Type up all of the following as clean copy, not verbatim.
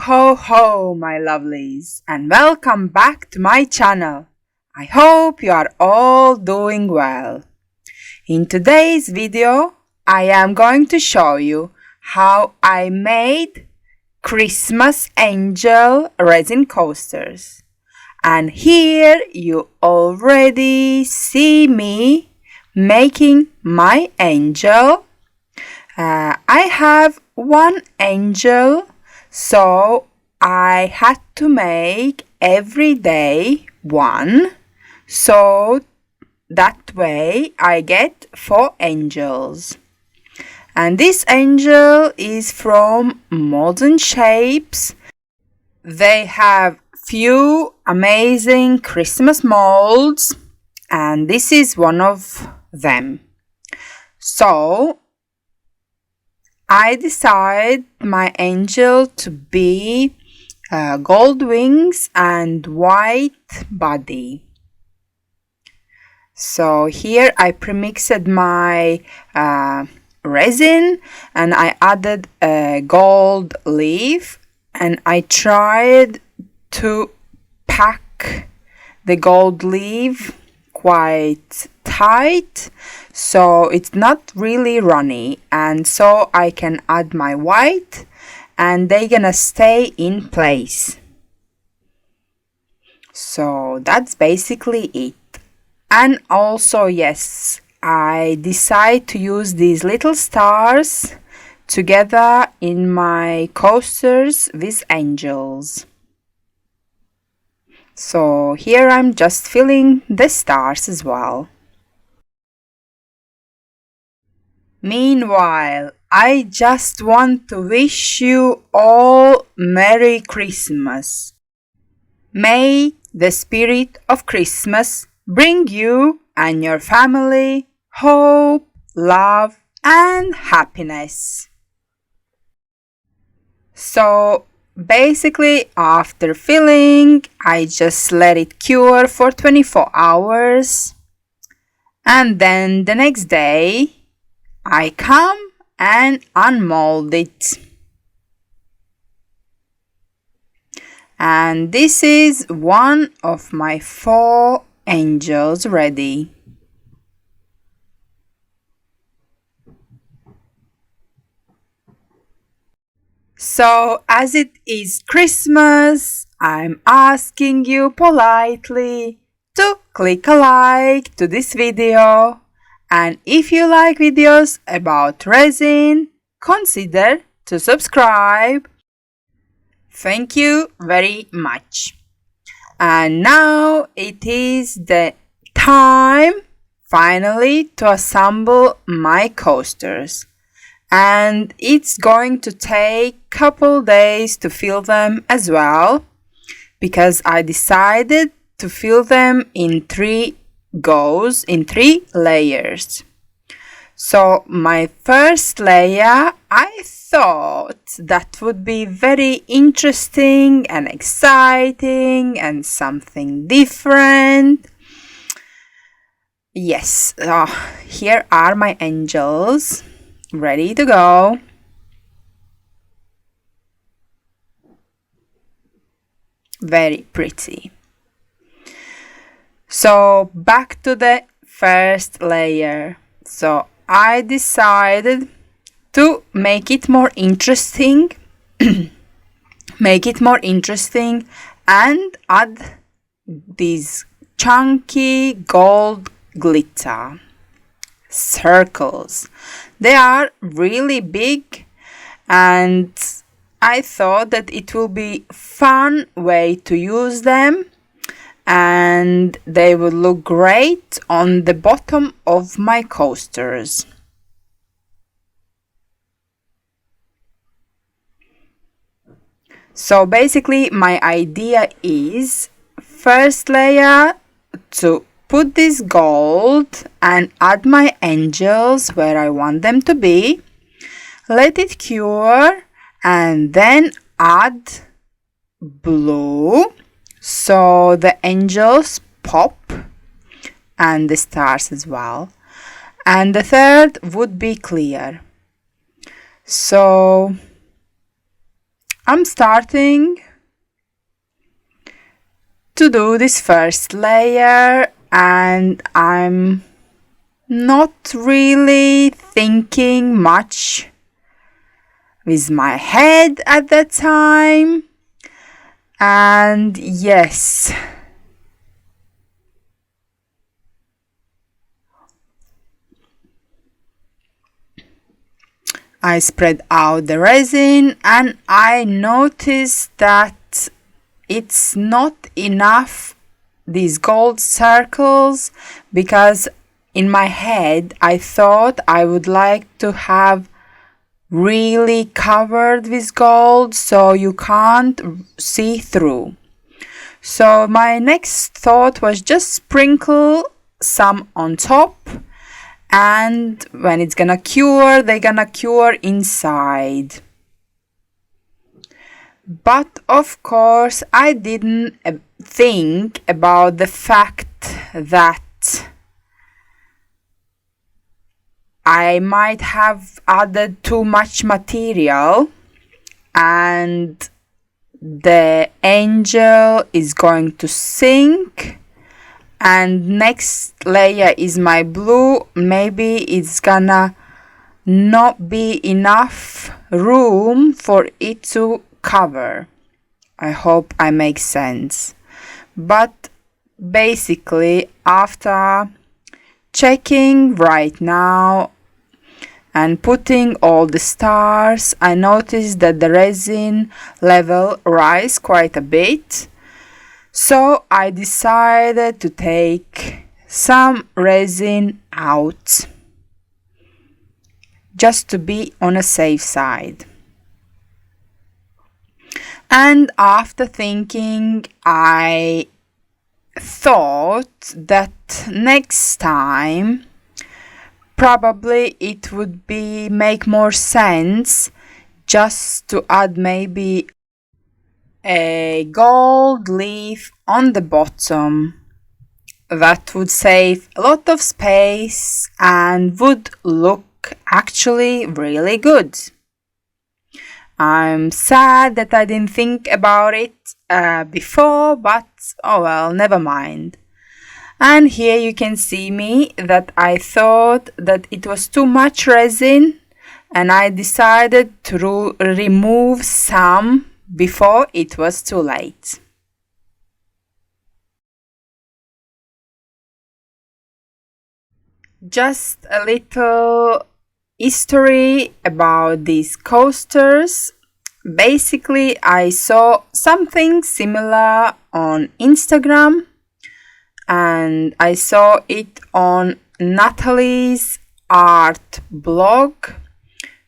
ho, ho, my lovelies, and welcome back to my channel. I hope you are all doing well. In today's video, I am going to show you how I made Christmas angel resin coasters. And here you already see me making my angel. I have one angel, so I had to make every day one, so that way I get 4 angels. And this angel is from Modern Shapes. They have few amazing Christmas molds, and this is one of them. So I decide my angel to be gold wings and white body. So here I premixed my resin and I added a gold leaf, and I tried to pack the gold leaf quite tight so it's not really runny, and so I can add my white and they're gonna stay in place. So that's basically it. And also, yes, I decide to use these little stars together in my coasters with angels. So here I'm just filling the stars as well. Meanwhile, I just want to wish you all Merry Christmas. May the spirit of Christmas bring you and your family hope, love, and happiness. So basically, after filling, I just let it cure for 24 hours, and then the next day I come and unmold it. And this is one of my 4 angels ready. So as it is Christmas, I'm asking you politely to click a like to this video. And if you like videos about resin, consider to subscribe. Thank you very much. And now it is the time finally to assemble my coasters. And it's going to take couple days to fill them as well, because I decided to fill them in 3 goes, in 3 layers. So my first layer, I thought that would be very interesting and exciting and something different. Yes, here are my angels ready to go. Very pretty. So back to the first layer. So I decided to make it more interesting, and add these chunky gold glitter circles. They are really big, and I thought that it will be a fun way to use them, and they will look great on the bottom of my coasters. So basically my idea is, first layer, to put this gold and add my angels where I want them to be, let it cure, and then add blue so the angels pop, and the stars as well. And the third would be clear. So I'm starting to do this first layer, and I'm not really thinking much with my head at that time. And yes, I spread out the resin, and I noticed that it's not enough these gold circles, because in my head I thought I would like to have really covered with gold so you can't see through. So my next thought was just sprinkle some on top, and when it's gonna cure, they're gonna cure inside. But of course, I didn't think about the fact that I might have added too much material and the angel is going to sink, and next layer is my blue. Maybe it's gonna not be enough room for it to cover. I hope I make sense. But basically, after checking right now and putting all the stars, I noticed that the resin level rise quite a bit. So I decided to take some resin out, just to be on a safe side. And after thinking, I thought that next time probably it would make more sense just to add maybe a gold leaf on the bottom. That would save a lot of space and would look actually really good. I'm sad that I didn't think about it before, but oh well, never mind. And here you can see me that I thought that it was too much resin, and I decided to remove some before it was too late. Just a little history about these coasters. Basically, I saw something similar on Instagram, and I saw it on Natalie's art blog.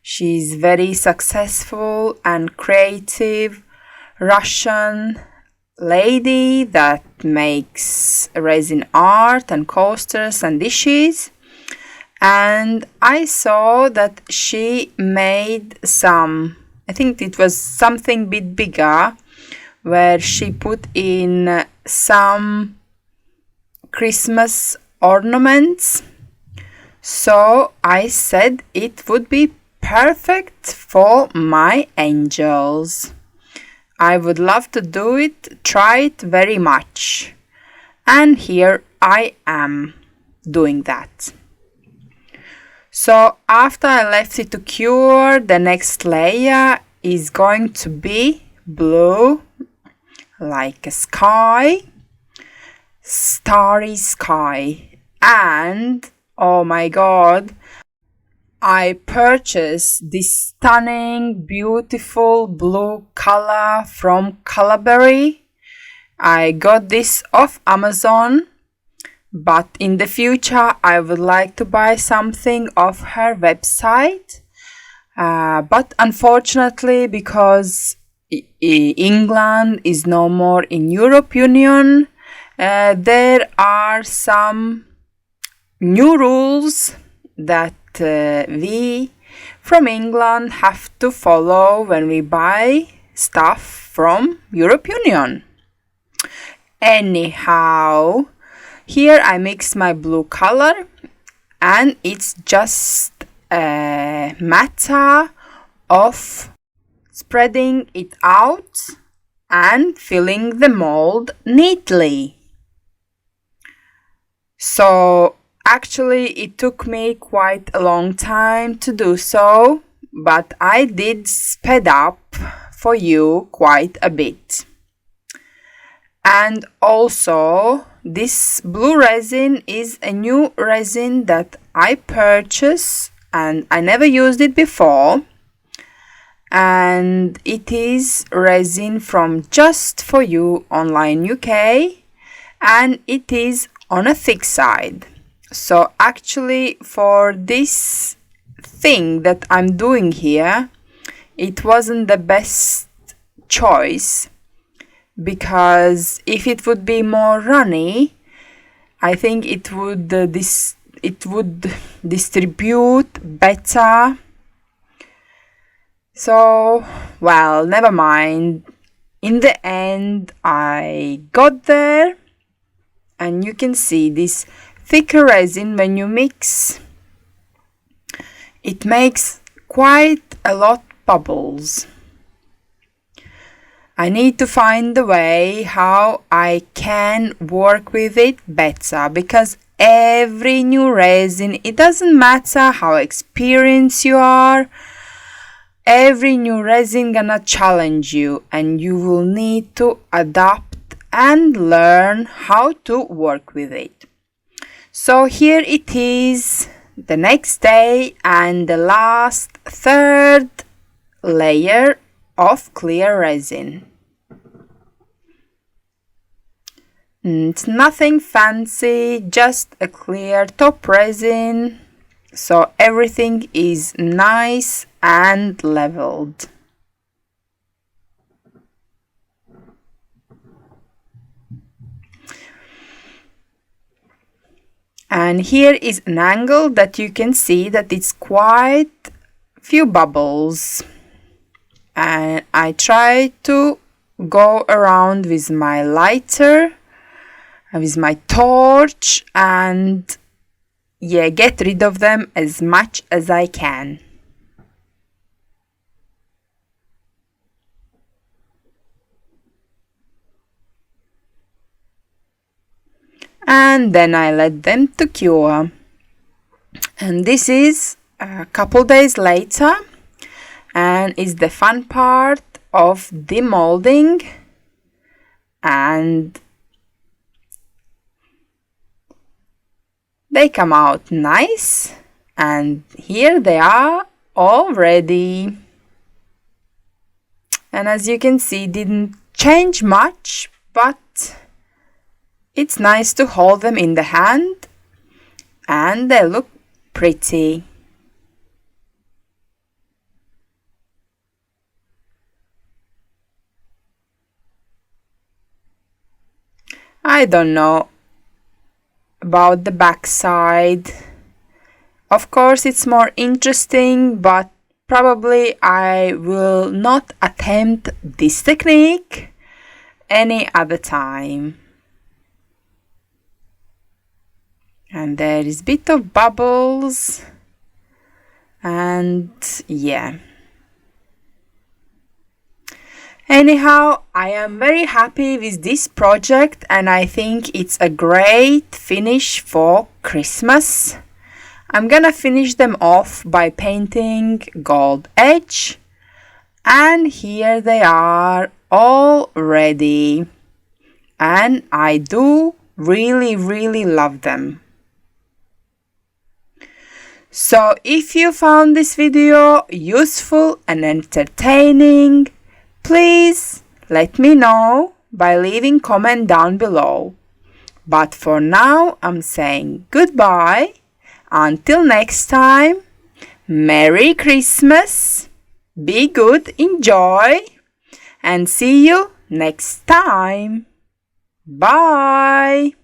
She's very successful and creative Russian lady that makes resin art and coasters and dishes. And I saw that she made some, I think it was something a bit bigger, where she put in some Christmas ornaments. So I said it would be perfect for my angels. I would love to do it, try it very much. And here I am doing that. So after I left it to cure, the next layer is going to be blue, like a sky, starry sky. And oh my god, I purchased this stunning, beautiful blue color from Calaberry. I got this off Amazon, but in the future I would like to buy something off her website. But unfortunately, because England is no more in Europe Union, there are some new rules that we from England have to follow when we buy stuff from Europe Union. Anyhow, here I mix my blue color, and it's just a matter of spreading it out and filling the mold neatly. So actually it took me quite a long time to do so, but I did speed up for you quite a bit. And also this blue resin is a new resin that I purchased and I never used it before. And it is resin from Just For You Online UK, and it is on a thick side. So actually for this thing that I'm doing here, it wasn't the best choice, because if it would be more runny, I think it would distribute better. So, well, never mind. In the end, I got there, and you can see this thicker resin, when you mix, it makes quite a lot bubbles. I need to find a way how I can work with it better, because every new resin, it doesn't matter how experienced you are, every new resin gonna challenge you, and you will need to adapt and learn how to work with it. So here it is, the next day, and the last third layer of clear resin. It's nothing fancy, just a clear top resin, so everything is nice and leveled. And here is an angle that you can see that it's quite few bubbles, and I try to go around with my lighter, with my torch, and get rid of them as much as I can. And then I let them to cure. And this is a couple days later, and is the fun part of demolding. And they come out nice, and here they are all ready. And as you can see, didn't change much, but it's nice to hold them in the hand, and they look pretty. I don't know about the back side. Of course, it's more interesting, but probably I will not attempt this technique any other time. And there is a bit of bubbles, and anyhow, I am very happy with this project, and I think it's a great finish for Christmas. I'm gonna finish them off by painting gold edge, and here they are all ready, and I do really love them. So if you found this video useful and entertaining, please let me know by leaving comment down below. But for now, I'm saying goodbye. Until next time, Merry Christmas, be good, enjoy, and see you next time. Bye!